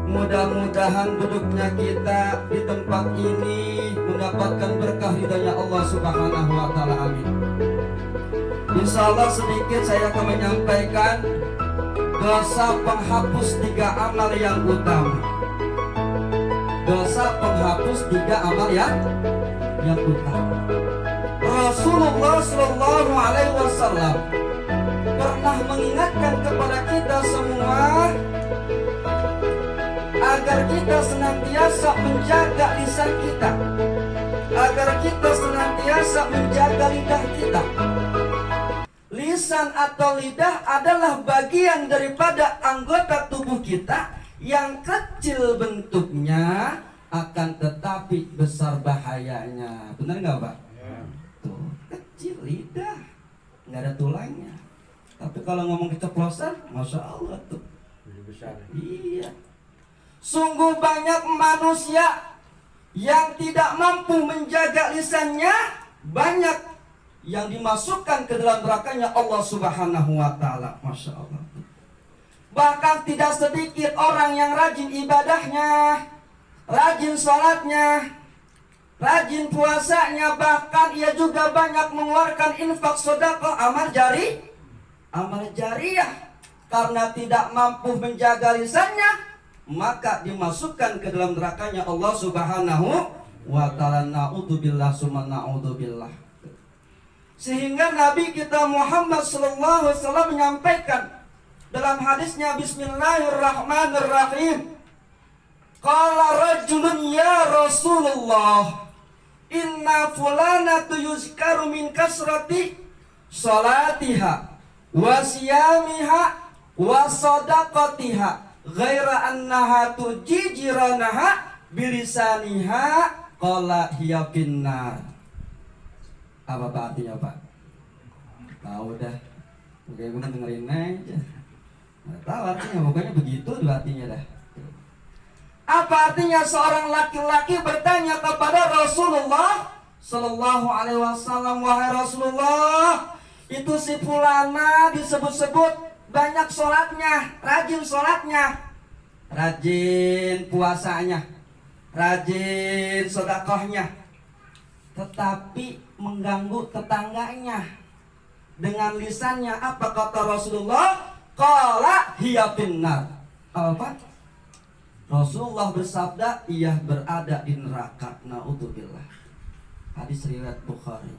Mudah-mudahan duduknya kita di tempat ini mendapatkan berkah ridhanya Allah Subhanahu wa Ta'ala. Amin. Insya Allah sedikit saya akan menyampaikan dosa penghapus 3 amal yang utama. Dosa penghapus 3 amal yang utama. Rasulullah Shallallahu Alaihi Wasallam pernah mengingatkan kepada kita semua agar kita senantiasa menjaga lisan kita, agar kita senantiasa menjaga lidah kita. Lisan atau lidah adalah bagian daripada anggota tubuh kita yang kecil bentuknya, akan tetapi besar bahayanya. Benar nggak, Pak? Ya. Tuh, kecil lidah, nggak ada tulangnya. Tapi kalau ngomong keceplosan, masya Allah tuh. Lebih besar. Iya. Sungguh banyak manusia yang tidak mampu menjaga lisannya, banyak yang dimasukkan ke dalam nerakanya Allah Subhanahu wa Ta'ala. Masya Allah. Bahkan tidak sedikit orang yang rajin ibadahnya, rajin sholatnya, rajin puasanya, bahkan ia juga banyak mengeluarkan infak, sedekah, amal jariyah. Karena tidak mampu menjaga lisannya, maka dimasukkan ke dalam nerakanya Allah Subhanahu wa Ta'ala. Na'udzubillah summa na'udzubillah. Sehingga Nabi kita Muhammad sallallahu alaihi wasallam menyampaikan dalam hadisnya, Bismillahirrahmanirrahim, qala rajulun ya Rasulullah, inna fulanatu yuzkaru min kasrati salatiha wa siyamiha wa sadaqatiha ghaira annaha tujijiranaha bilisaniha qala hiya finnar. Apa artinya, Pak? Tahu dah. Bagaimana dengerin aja. Nggak tahu artinya, pokoknya begitu artinya dah. Apa artinya? Seorang laki-laki bertanya kepada Rasulullah sallallahu alaihi wasallam, wahai Rasulullah, itu si fulana disebut-sebut banyak sholatnya, rajin sholatnya, rajin puasanya, rajin sedekahnya, tetapi mengganggu tetangganya dengan lisannya. Apa kata Rasulullah? Qala hiya finnar. Apa? Rasulullah bersabda, ia berada di neraka. Na'udzubillah. Hadis riwayat Bukhari.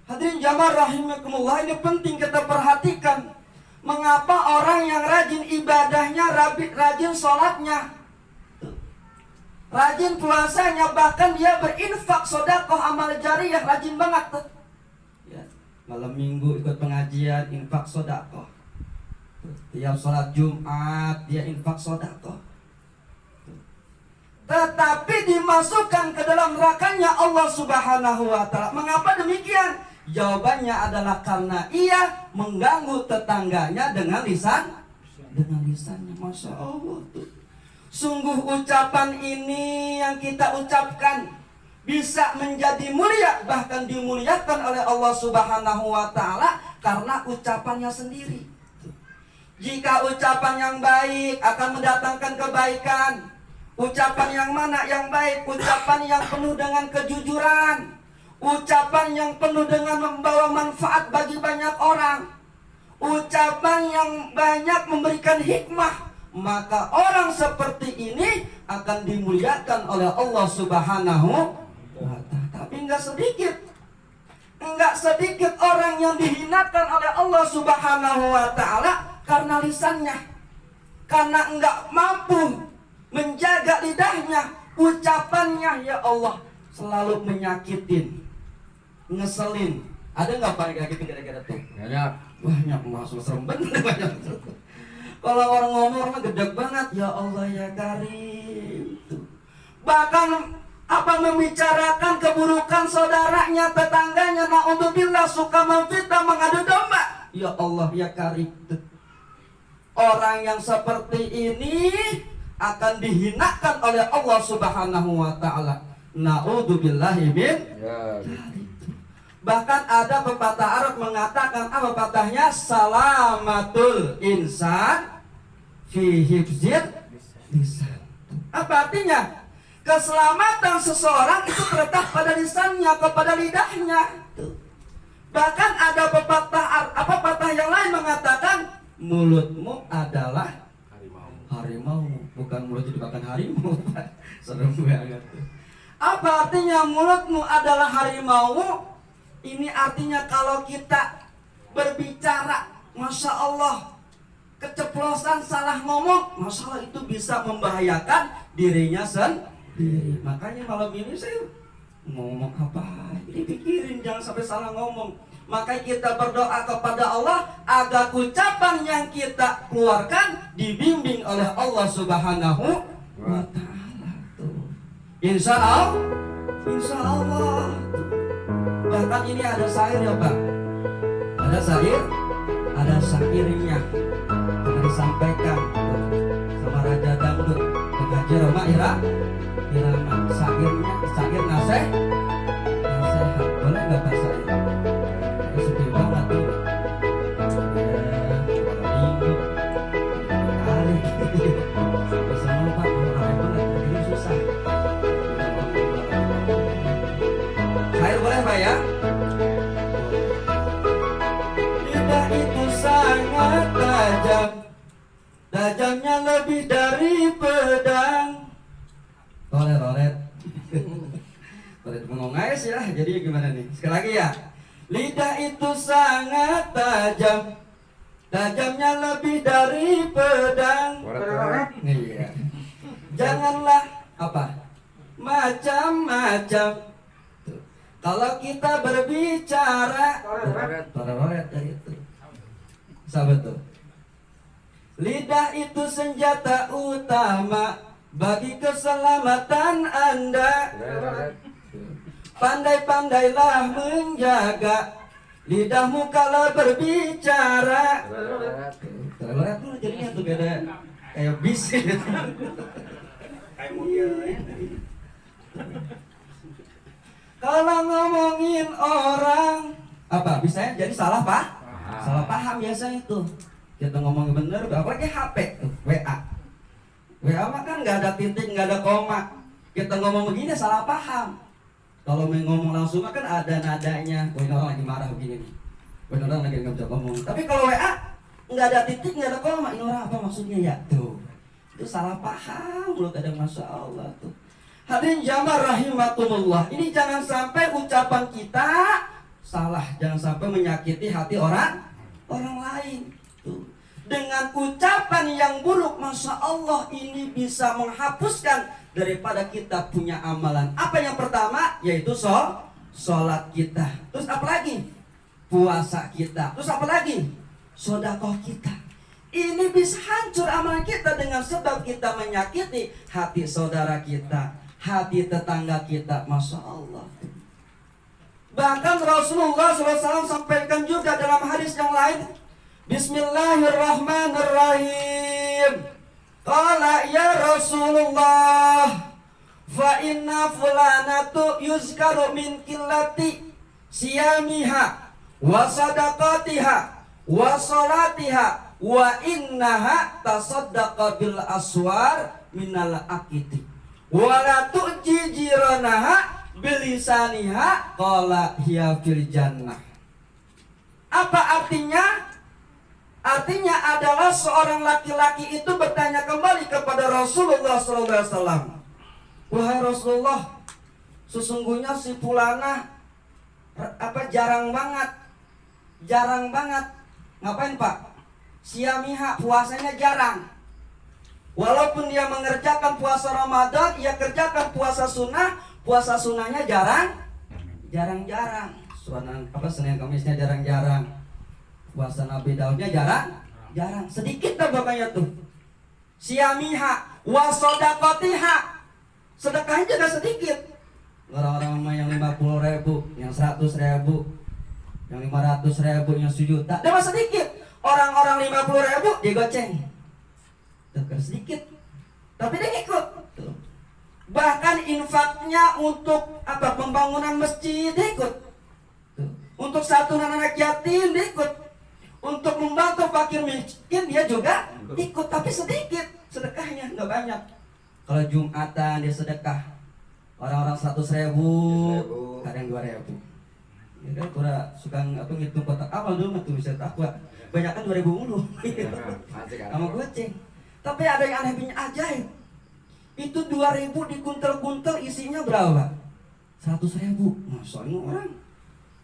Hadirin jamaah rahimakumullah, ini penting kita perhatikan. Mengapa orang yang rajin ibadahnya, rajin sholatnya, rajin puasanya, bahkan dia berinfak, sedekah, amal jariyah, rajin banget tuh. Ya, malam minggu ikut pengajian, infak sedekah. Tiap sholat Jumat dia infak sedekah. Tetapi dimasukkan ke dalam nerakanya Allah Subhanahu wa Ta'ala. Mengapa demikian? Jawabannya adalah karena ia mengganggu tetangganya dengan lisannya. Masya Allah tuh. Sungguh ucapan ini yang kita ucapkan bisa menjadi mulia, bahkan dimuliakan oleh Allah Subhanahu wa Ta'ala karena ucapannya sendiri. Jika ucapan yang baik akan mendatangkan kebaikan. Ucapan yang mana yang baik? Ucapan yang penuh dengan kejujuran, ucapan yang penuh dengan membawa manfaat bagi banyak orang, ucapan yang banyak memberikan hikmah. Maka orang seperti ini akan dimuliakan oleh Allah Subhanahu wa Ta'ala. Tapi enggak sedikit orang yang dihinakan oleh Allah Subhanahu wa Ta'ala karena lisannya, karena enggak mampu menjaga lidahnya. Ucapannya, ya Allah, selalu menyakitin, ngeselin. Ada nggak Pak kayak gitu gara-gara tuh? Banyak, masuk serem bener banyak. Kalau orang ngomong mah gedeg banget, ya Allah ya Karim tuh. Bahkan apa membicarakan keburukan saudaranya, tetangganya, na'udzubillah, suka memfitnah, mengadu domba. Ya Allah ya Karim tuh. Orang yang seperti ini akan dihinakan oleh Allah Subhanahu wa Ta'ala. Na'udzubillahi min Bahkan ada pepatah Arab mengatakan, apa pepatahnya? Salamatul insan fi hifzir lisan. Apa artinya? Keselamatan seseorang itu terletak pada lisannya, kepada lidahnya. Bahkan ada pepatah yang lain mengatakan mulutmu adalah harimau, bukan mulut jadi makan harimau. Serem banget. Apa artinya mulutmu adalah harimau? Ini artinya kalau kita berbicara, Masya Allah, keceplosan salah ngomong, masalah itu bisa membahayakan dirinya sendiri. Makanya malam ini saya ngomong apa, dipikirin jangan sampai salah ngomong. Makanya kita berdoa kepada Allah agar ucapan yang kita keluarkan dibimbing oleh Allah Subhanahu wa Ta'ala. Insya Allah. Bahkan ini ada syair ya Pak. Ada syair, ada syairnya. Pernah disampaikan sama Raja Dangdut Haji Roma Irama. Syair nasihat. Boleh nggak Pak syair? Sedih banget tuh. Minggu kali. Bersama Pak, mulai banget. Ini susah. Syair boleh Pak ya? Lidah itu sangat tajam, tajamnya lebih dari pedang. Rolet mengongais ya. Jadi gimana nih? Sekali lagi ya. Lidah itu sangat tajam, tajamnya lebih dari pedang. Iya. Janganlah apa? Macam-macam. Kalau kita berbicara, rolet itu. Sahabat tuh. Lidah itu senjata utama bagi keselamatan Anda. Pandai-pandailah menjaga lidahmu kalau berbicara. Rolet tuh jadinya tuh beda kayak bis. Kayak mobil. Kalau ngomongin orang apa bisa jadi salah Pak? Salah paham biasanya itu. Kita ngomongin bener, apalagi HP, WA mah kan nggak ada titik, nggak ada koma. Kita ngomong begini salah paham. Kalau mau ngomong langsung kan ada nadanya. Wah ini orang lagi marah begini nih. Wah ini orang lagi nggak bisa ngomong. Tapi kalau WA nggak ada titik, nggak ada koma. Ini orang apa maksudnya ya? Tuh, itu salah paham. Lu kadang Masya Allah tuh. Hadirin jamaah rahimakumullah. Ini jangan sampai ucapan kita salah, jangan sampai menyakiti hati orang lain. Tuh. Dengan ucapan yang buruk, Masya Allah, ini bisa menghapuskan daripada kita punya amalan. Apa yang pertama? Yaitu sholat kita. Terus apa lagi? Puasa kita. Terus apa lagi? Sedekah kita. Ini bisa hancur amalan kita dengan sebab kita menyakiti hati saudara kita, hati tetangga kita. Masya Allah. Bahkan Rasulullah SAW sampaikan juga dalam hadis yang lain, Bismillahirrahmanirrahim. Qala ya Rasulullah, fa inna fulanatu yuzkaru min qillati siyamiha wa sadaqatiha wa salatiha wa innaha tasaddaqa bil aswar minal akiti wa la tu'ji jiranaha bilisaniha qala hiya fil jannah. Apa artinya? Artinya adalah seorang laki-laki itu bertanya kembali kepada Rasulullah SAW. Wahai Rasulullah, sesungguhnya si fulana jarang banget. Ngapain Pak? Siyamiha, puasanya jarang. Walaupun dia mengerjakan puasa Ramadan, ia kerjakan puasa sunnahnya jarang-jarang. Senin Kamisnya jarang-jarang. Puasa Nabi Daudnya jarang. Sedikit lah pokoknya tuh. Siyamiha wa sadaqatiha. Sedekahnya juga sedikit. Orang-orang yang 50.000, yang 100.000, yang 500.000, yang 1 juta, dia mah sedikit. Orang-orang 50.000 dia goceng. Itu sedikit. Tapi dia ikut. Tuh. Bahkan infaknya untuk pembangunan masjid dia ikut. Tuh. Untuk santunan anak yatim dia ikut. Untuk membantu fakir miskin dia juga ikut, tapi sedikit. sedekahnya nggak banyak. Kalau Jumatan dia sedekah orang-orang 100.000, kadang 2.000. Ya kan pura suka ngitung kotak awal dulu tuh bisa takwa. Banyak kan 2.000 mulu. Sama goceng. Tapi ada yang anehnya ajaib. Itu 2.000 dikuntel-kuntel isinya berapa? 100.000. Masya orang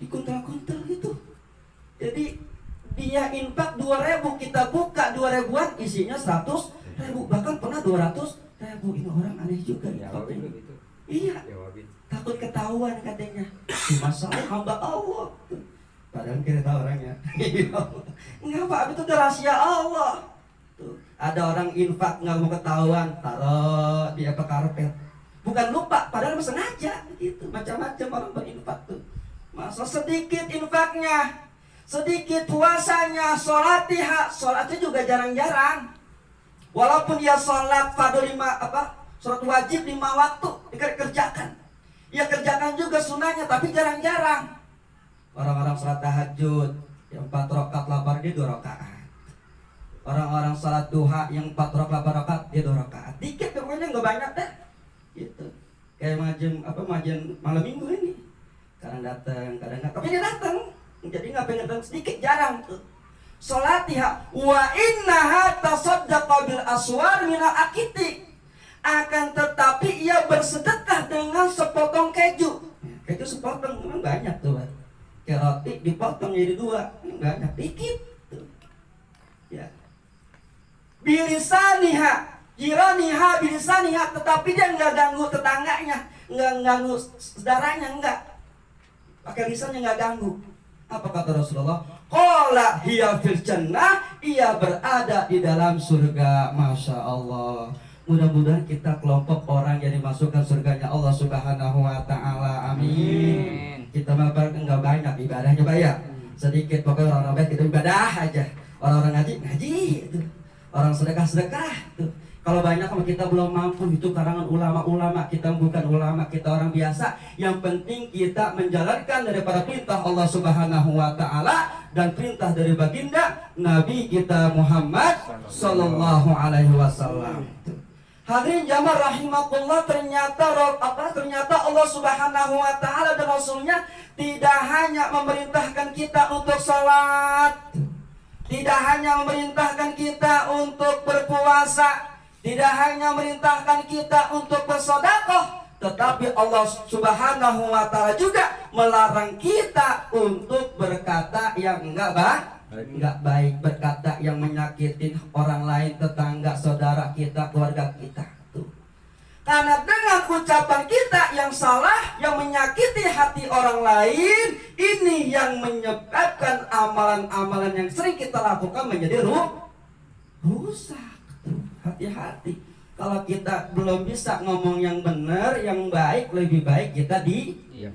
dikuntel-kuntel gitu. Jadi dia infak 2.000, kita buka 2.000-an isinya 100.000, bahkan pernah 200.000. Ini orang aneh juga ya. Iya. Takut ketahuan katanya. Masalah hamba Allah. Padahal kita tahu orangnya. Enggak Pak, itu rahasia Allah. Tuh, ada orang infak nggak mau ketahuan, taruh di karpet. Bukan lupa, padahal sengaja gitu. Macam-macam orang berinfak tuh. Masa sedikit infaknya, sedikit puasanya, sholatnya juga jarang-jarang. Walaupun dia sholat fardu 5 sholat wajib 5 waktu dikerjakan. Ya kerjakan juga sunnahnya tapi jarang-jarang. Orang-orang sholat tahajud yang 4 rakaat 8 dia 2 rakaat. Orang-orang sholat duha yang 4 rakaat 8 rakaat dia 2 rakaat. Dikit pokoknya nggak banyak deh. Gitu. Kayak majen malam minggu ini. Kadang datang, kadang nggak. Tapi dia datang. Jadi nggak pengen datang sedikit, jarang tuh. Sholatiha wa innaha tasaddaqa bil aswar minal akiti. Akan tetapi ia bersedekah dengan sepotong keju. Keju sepotong memang banyak tuh, Pak. Kayak roti dipotong jadi 2, banyak dikit tuh. Ya. Bilisaniha, jiraniha bilisaniha, tetapi dia nggak ganggu tetangganya, nggak ganggu saudaranya, enggak. Pakai lisannya nggak ganggu. Apa kata Rasulullah? Qala hiya fil jannah, ia berada di dalam surga. Masya Allah. Mudah-mudahan kita kelompok orang yang dimasukkan surganya Allah Subhanahu wa ta'ala. Amin. Kita mabar enggak banyak ibadahnya, Pak ya. Sedikit, pokoknya orang-orang baik kita ibadah aja. Orang-orang ngaji itu. Orang sedekah tuh. Kalau banyak sama kita belum mampu, itu karangan ulama-ulama, kita bukan ulama, kita orang biasa. Yang penting kita menjalankan daripada perintah Allah Subhanahu wa ta'ala dan perintah dari baginda Nabi kita Muhammad sallallahu alaihi wasallam. Hadirin jamaah rahimakumullah, ternyata Allah Subhanahu wa ta'ala dan Rasulnya tidak hanya memerintahkan kita untuk salat, tidak hanya memerintahkan kita untuk berpuasa, tidak hanya memerintahkan kita untuk bersedekah, tetapi Allah Subhanahu wa ta'ala juga melarang kita untuk berkata yang enggak baik, berkata yang menyakitin orang lain, tetangga, saudara kita, keluarga kita tuh. Karena dengan ucapan kita yang salah, yang menyakiti hati orang lain, ini yang menyebabkan amalan-amalan yang sering kita lakukan menjadi rusak. Hati-hati. Kalau kita belum bisa ngomong yang benar, yang baik, lebih baik kita diem.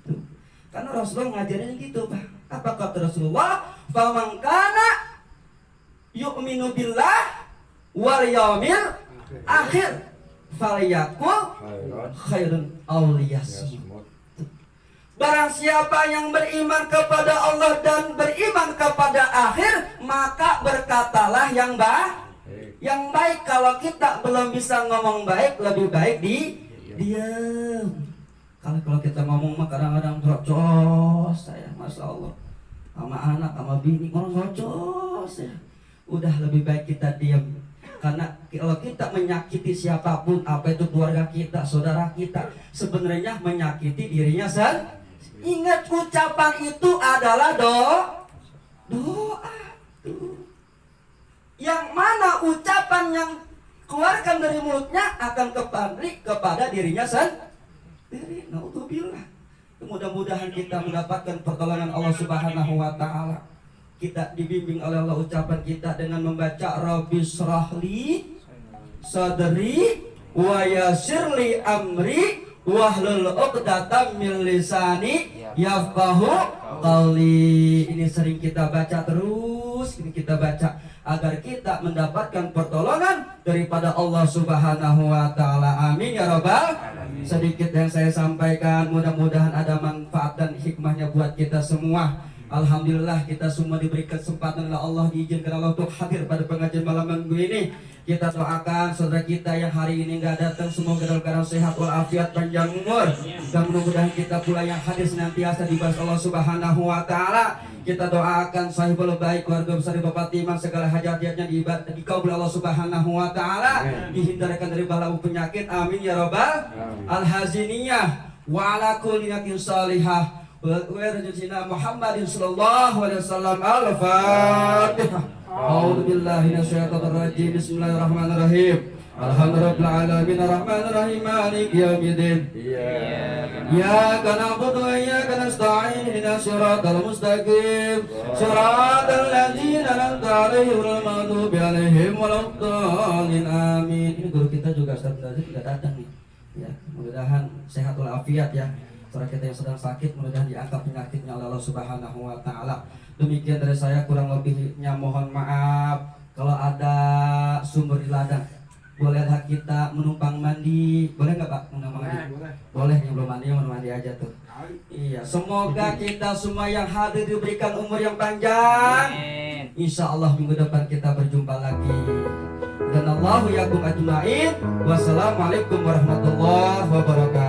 Tuh. Karena Rasulullah ngajarin gitu, Pak. Apa kata Rasulullah? Faman kana yu'minu billah wal yaumil akhir falyakul khairun aw liyasmut. Barang siapa yang beriman kepada Allah dan beriman kepada akhir, maka berkatalah yang baik. Kalau kita belum bisa ngomong baik, lebih baik diam. Kalau kita ngomong mah kadang-kadang tercos saya, Masya Allah, sama anak, sama bini, orang tercos ya. Udah lebih baik kita diam. Karena kalau kita menyakiti siapapun, apa itu keluarga kita, saudara kita, sebenarnya menyakiti dirinya sendiri. Ingat, ucapan itu adalah doa. Yang mana ucapan yang keluarkan dari mulutnya akan kembali kepada dirinya sendiri. Naudzubillah. Mudah-mudahan kita mendapatkan pertolongan Allah Subhanahu wa ta'ala. Kita dibimbing oleh Allah ucapan kita dengan membaca Rabbi shrahli sadri wa yassirli amri wahlul 'uqdatam min lisani yafqahu qawli. Ini sering kita baca terus, ini kita baca agar kita mendapatkan pertolongan daripada Allah Subhanahu wa ta'ala. Amin ya rabbal alamin. Sedikit yang saya sampaikan, mudah-mudahan ada manfaat dan hikmahnya buat kita semua. Alhamdulillah kita semua diberi kesempatan oleh Allah, diizinkan Allah untuk hadir pada pengajian malam minggu ini. Kita doakan saudara kita yang hari ini nggak datang, semoga dalam keadaan sehat walafiat, panjang umur, dan mudah-mudahan kita pula yang hadir senantiasa dibalas Allah Subhanahu wa taala. Kita doakan sahibul baik, keluarga besar Bapak Timang, segala hajat-hajatnya dikabul Allah Subhanahu wa taala, dihindarkan dari bala penyakit, amin ya rabbal alhaziniyah wa ala kulli niyatin salihah wa rajulina Muhammadin sallallahu alaihi wasallam. Al-Fatihah. A'udzu billahi minasyaitonir rajim. Bismillahirrahmanirrahim. Alhamdulillahil alamin arrahmanir rahim maliki yaumiddin. Iyyaka na'budu wa iyyaka nasta'in ihdinas siratal mustaqim. Siratal ladzina an'amta 'alaihim ghairil maghdubi 'alaihim waladdallin. Amin. Ini guru kita juga Ustaz Nazif sudah datang nih. Ya, mudah-mudahan sehat walafiat ya. Saudara kita yang sedang sakit, mudah-mudahan diangkat penyakitnya oleh Allah Subhanahu wa taala. Demikian dari saya, kurang lebihnya mohon maaf. Kalau ada sumber di ladang, boleh hak kita menumpang mandi, boleh nggak Pak? Menumpang mandi? Boleh, yang belum mandi, yang mandi aja tuh. Iya, semoga kita semua yang hadir diberikan umur yang panjang. Insya Allah minggu depan kita berjumpa lagi. Dan Allahu yakum ajma'in. Wassalamualaikum warahmatullahi wabarakatuh.